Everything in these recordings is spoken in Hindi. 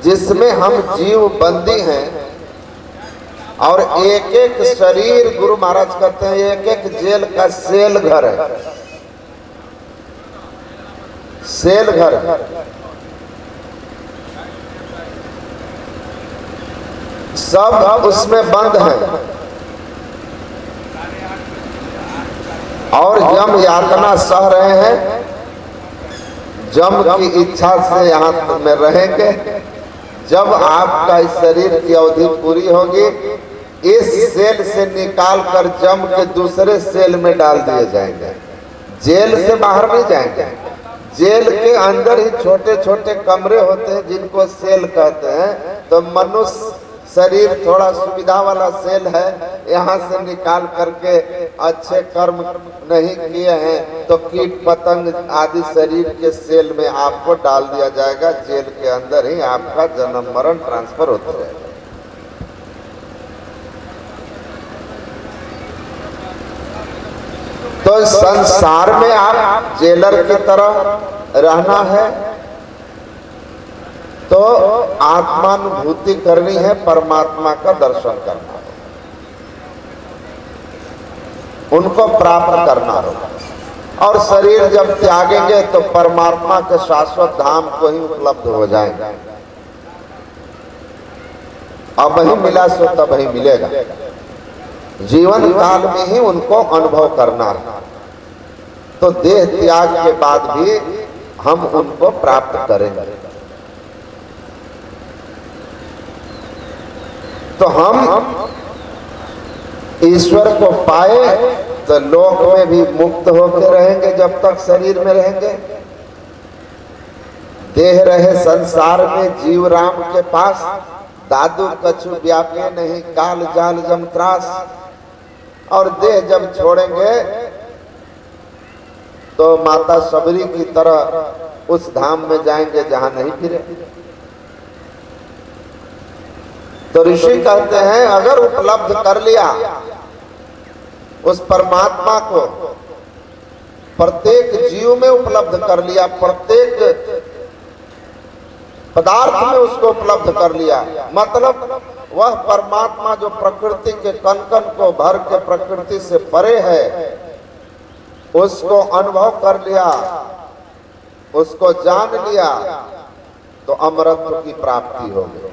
जिसमें हम जीव बंदी हैं और एक एक शरीर, गुरु महाराज कहते हैं, एक एक जेल का सेल घर है, सेल घर। सब उसमें बंद हैं और यम यातना सह रहे हैं। जम की इच्छा से यहाँ में रहेंगे। जब आपका इस शरीर की अवधि पूरी होगी, इस सेल से निकाल कर जम के दूसरे सेल में डाल दिए जाएंगे। जेल से बाहर नहीं जाएंगे। जेल के अंदर ही छोटे छोटे कमरे होते हैं जिनको सेल कहते हैं। तो मनुष्य शरीर थोड़ा सुविधा वाला सेल है, यहाँ से निकाल करके अच्छे कर्म नहीं किए हैं तो कीट पतंग आदि शरीर के सेल में आपको डाल दिया जाएगा। जेल के अंदर ही आपका जन्म मरण ट्रांसफर होता रहेगा। तो संसार में आप जेलर की तरह रहना है तो आत्मानुभूति करनी है, परमात्मा का दर्शन करना है, उनको प्राप्त करना होगा। और शरीर जब त्यागेंगे तो परमात्मा के शाश्वत धाम को ही उपलब्ध हो जाएंगे। अब ही मिला सो तब ही मिलेगा। जीवन काल में ही उनको अनुभव करना है। तो देह त्याग के बाद भी हम उनको प्राप्त करेंगे। तो हम ईश्वर को पाए तो लोक में भी मुक्त होकर रहेंगे जब तक शरीर में रहेंगे। देह रहे संसार में जीव राम के पास, दादू कछु व्यापे नहीं काल जाल जम त्रास। और देह जब छोड़ेंगे तो माता सबरी की तरह उस धाम में जाएंगे जहां नहीं फिरे। तो ऋषि कहते हैं अगर उपलब्ध कर लिया उस परमात्मा को, प्रत्येक जीव में उपलब्ध कर लिया, प्रत्येक पदार्थ में उसको उपलब्ध कर लिया, मतलब वह परमात्मा जो प्रकृति के कण-कण को भर के प्रकृति से परे है, उसको अनुभव कर लिया, उसको जान लिया, तो अमरत्व की प्राप्ति हो गई।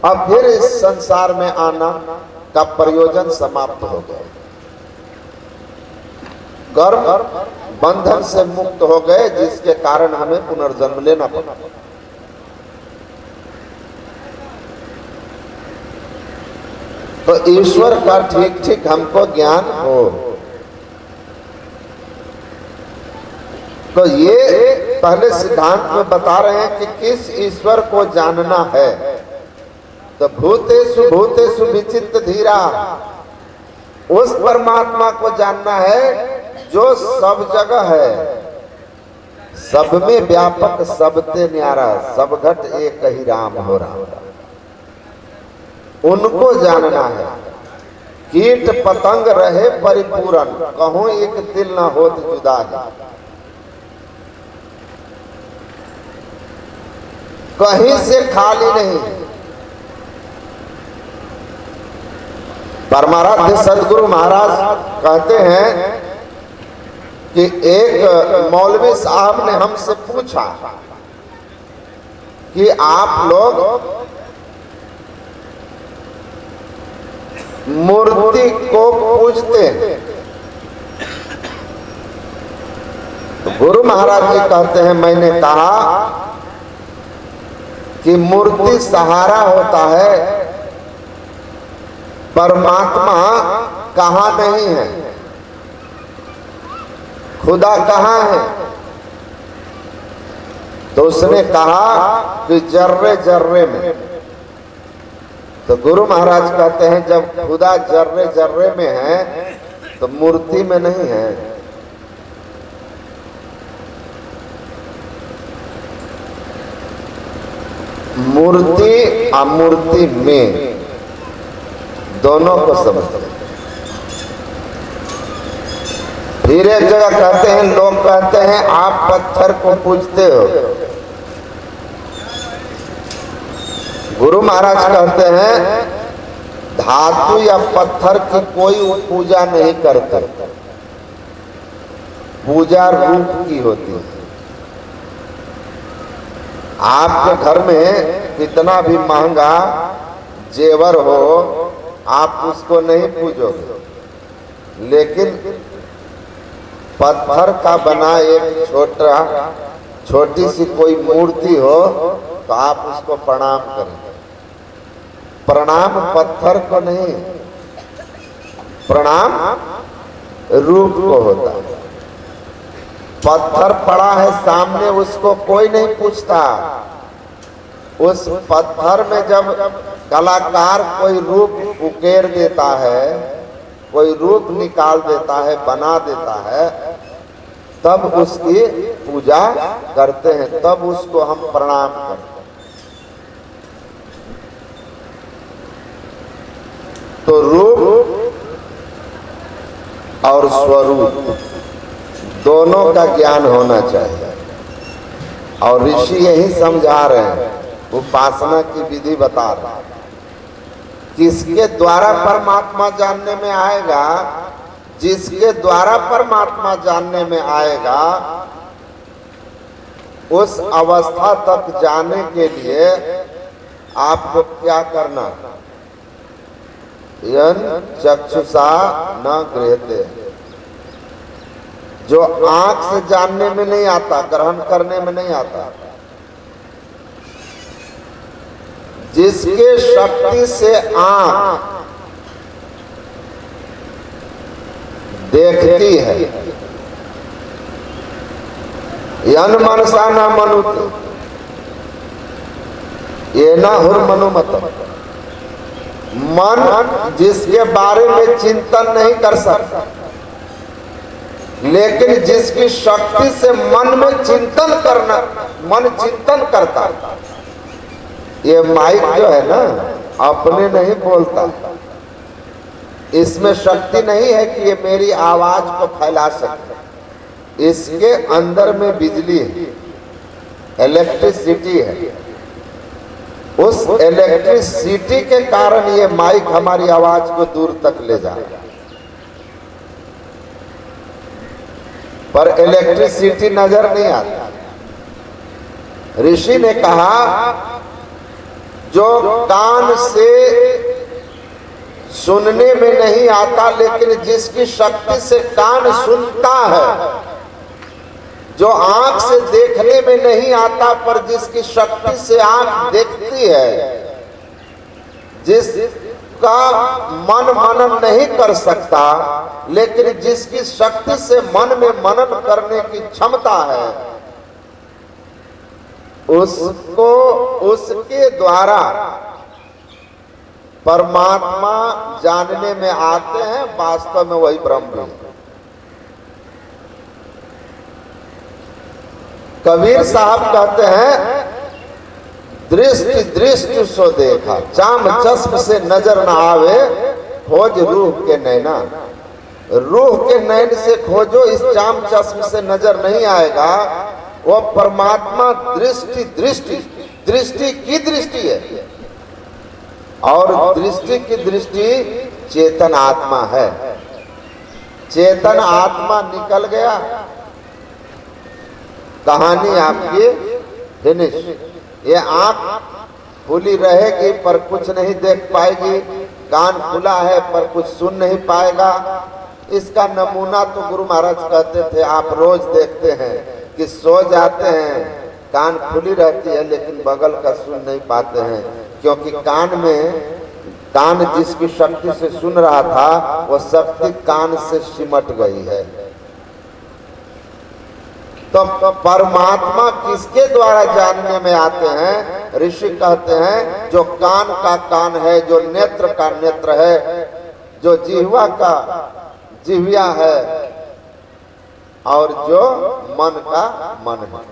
अब फिर इस संसार में आना का प्रयोजन समाप्त हो गया। कर्म बंधन से मुक्त हो गए, जिसके कारण हमें पुनर्जन्म लेना पड़ा। तो ईश्वर का ठीक ठीक हमको ज्ञान हो। तो ये पहले सिद्धांत में बता रहे हैं कि किस ईश्वर को जानना है। तो भूतेषु भूतेषु विचित्त धीरा, उस परमात्मा को जानना है जो सब जगह है, सब में व्यापक, सबते न्यारा, सब घट एक ही राम हो राम। उनको जानना है। कीट पतंग रहे परिपूर्ण, कहूं एक दिल न होत जुदा है। कहीं से खाली नहीं। परमाराध्य सदगुरु महाराज कहते हैं कि एक मौलवी साहब ने हमसे पूछा कि आप लोग मूर्ति को पूजते हैं। तो गुरु महाराज जी कहते हैं, मैंने कहा कि मूर्ति सहारा होता है, परमात्मा कहाँ नहीं है, खुदा कहाँ है। तो उसने कहा कि जर्रे जर्रे में। तो गुरु महाराज कहते हैं जब खुदा जर्रे जर्रे में है तो मूर्ति में नहीं है। मूर्ति अमूर्ति में दोनों को समझते हैं। फिर एक जगह कहते हैं, लोग कहते हैं आप पत्थर को पूजते हो, गुरु महाराज कहते हैं धातु या पत्थर की कोई पूजा नहीं करते, पूजा रूप की होती है। आपके घर में कितना भी महंगा जेवर हो, आप उसको नहीं पूजोगे, लेकिन पत्थर का बना एक छोटी सी कोई मूर्ति हो तो आप उसको प्रणाम करें। प्रणाम पत्थर को नहीं, प्रणाम रूप को होता है। पत्थर पड़ा है सामने, उसको कोई नहीं पूछता। उस पत्थर में जब कलाकार कोई रूप उकेर देता है, कोई रूप निकाल देता है, बना देता है, तब उसकी पूजा करते हैं, तब उसको हम प्रणाम करते हैं। तो रूप और स्वरूप दोनों का ज्ञान होना चाहिए। और ऋषि यही समझा रहे हैं, उपासना की विधि बता रहे हैं। किसके द्वारा परमात्मा जानने में आएगा? जिसके द्वारा परमात्मा जानने में आएगा, उस अवस्था तक जाने के लिए आपको क्या करना? यन चक्षुषा न गृह्यते, जो आंख से जानने में नहीं आता, ग्रहण करने में नहीं आता, जिसके शक्ति से आंख देखती है, यन मनसा न मनुते, ये न हुर मनुमत। मन जिसके बारे में चिंतन नहीं कर सकता, लेकिन जिसकी शक्ति से मन में चिंतन करना, मन चिंतन करता है। ये माइक जो है ना, अपने नहीं बोलता, इसमें शक्ति नहीं है कि ये मेरी आवाज को फैला सके। इसके अंदर में बिजली है, इलेक्ट्रिसिटी है। उस इलेक्ट्रिसिटी के कारण ये माइक हमारी आवाज को दूर तक ले जाएगा। पर इलेक्ट्रिसिटी नजर नहीं आती। ऋषि ने कहा जो कान से सुनने में नहीं आता, लेकिन जिसकी शक्ति से कान सुनता है, जो आंख से देखने में नहीं आता पर जिसकी शक्ति से आंख देखती है, जिसका मन मनन नहीं कर सकता, लेकिन जिसकी शक्ति से मन में मनन करने की क्षमता है, उसको उसके द्वारा परमात्मा जानने में आते हैं। वास्तव में वही ब्रह्म है। कबीर साहब कहते हैं दृष्टि दृष्टि सो देखा, चाम चश्म से नजर न आवे, खोज रूह के नैना। रूह के नैन से खोजो, इस चाम चश्म से नजर नहीं आएगा। वो परमात्मा दृष्टि दृष्टि दृष्टि की दृष्टि है, और दृष्टि की दृष्टि चेतन आत्मा है। चेतन आत्मा निकल गया, कहानी आपकी फिनिश। ये आंख खुली रहेगी पर कुछ नहीं देख पाएगी, कान खुला है पर कुछ सुन नहीं पाएगा। इसका नमूना तो गुरु महाराज कहते थे, आप रोज देखते हैं कि सो जाते हैं, कान खुली रहती है लेकिन बगल का सुन नहीं पाते हैं, क्योंकि कान जिसकी शक्ति से सुन रहा था, वो शक्ति कान से सिमट गई है। तो परमात्मा किसके द्वारा जानने में आते हैं? ऋषि कहते हैं जो कान का कान है, जो नेत्र का नेत्र है, जो जिह्वा का जिह्वा है, और जो मन का मन है,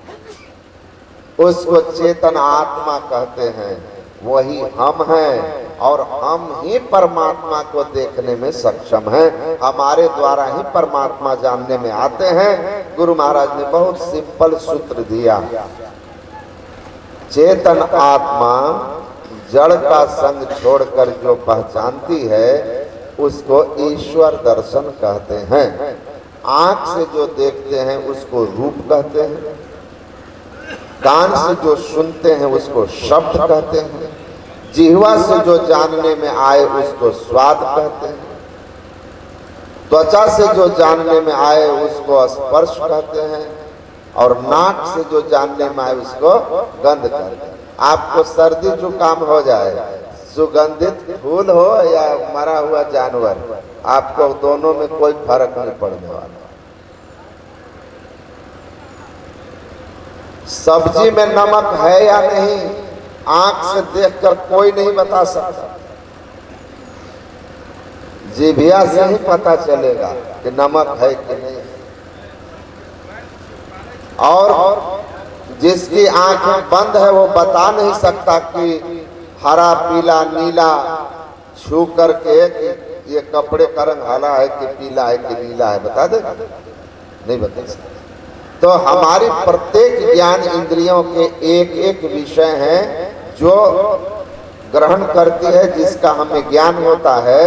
उसको चेतन आत्मा कहते हैं। वही हम हैं, और हम ही परमात्मा को देखने में सक्षम हैं। हमारे द्वारा ही परमात्मा जानने में आते हैं। गुरु महाराज ने बहुत सिंपल सूत्र दिया, चेतन आत्मा जड़ का संग छोड़कर जो पहचानती है उसको ईश्वर दर्शन कहते हैं। आंख से जो देखते हैं उसको रूप कहते हैं, कान से जो सुनते हैं उसको शब्द कहते हैं, जिह्वा से जो जानने में आए उसको स्वाद कहते हैं, त्वचा से जो जानने में आए उसको स्पर्श कहते हैं, और नाक से जो जानने में आए उसको गंध कहते हैं। आपको सर्दी जुकाम हो जाए, सुगंधित फूल हो या मरा हुआ जानवर, आपको दोनों में कोई फर्क नहीं पड़ने वाला। सब्जी में नमक है या नहीं, आंख से देखकर कोई नहीं बता सकता, जीभिया से ही पता चलेगा कि नमक है कि नहीं। और जिसकी आंखें बंद है वो बता नहीं सकता कि हरा पीला नीला छू करके कि ये कपड़े का रंग हरा है कि पीला है कि नीला है, बता दे? नहीं बता सकता। तो हमारी प्रत्येक ज्ञान इंद्रियों के एक एक विषय हैं जो ग्रहण करती है, जिसका हमें ज्ञान होता है।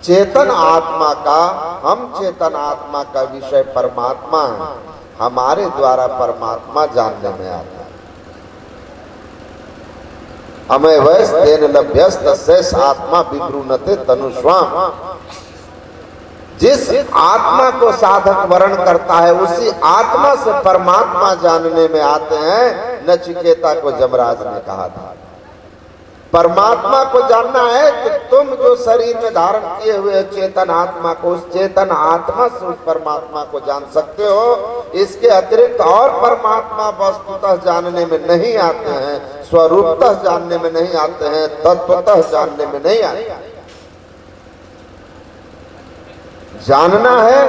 चेतन आत्मा का, हम चेतन आत्मा का विषय परमात्मा है, हमारे द्वारा परमात्मा जानने में आता है। हमें वैस तेन लभ्यस्त शेष आत्मा विब्रूनते तनुस्वाम। जिस आत्मा को साधक वर्ण करता है उसी आत्मा से परमात्मा जानने में आते हैं। नचिकेता को जमराज ने कहा था, परमात्मा को जानना है तो तुम जो शरीर में धारण किए हुए चेतन आत्मा को, उस चेतन आत्मा से उस परमात्मा को जान सकते हो। इसके अतिरिक्त और परमात्मा वस्तुतः जानने में नहीं आते हैं, स्वरूपतः जानने में नहीं आते हैं, तत्वतः जानने में नहीं आते हैं। जानना है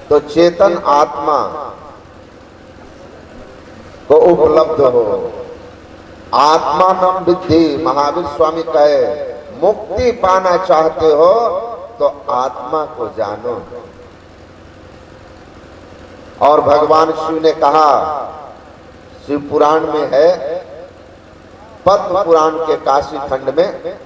तो चेतन आत्मा को उपलब्ध हो। आत्मानम विद्धि, महावीर स्वामी कहे, मुक्ति पाना चाहते हो तो आत्मा को जानो। और भगवान शिव ने कहा, शिव पुराण में है, पद्म पुराण के काशी खंड में,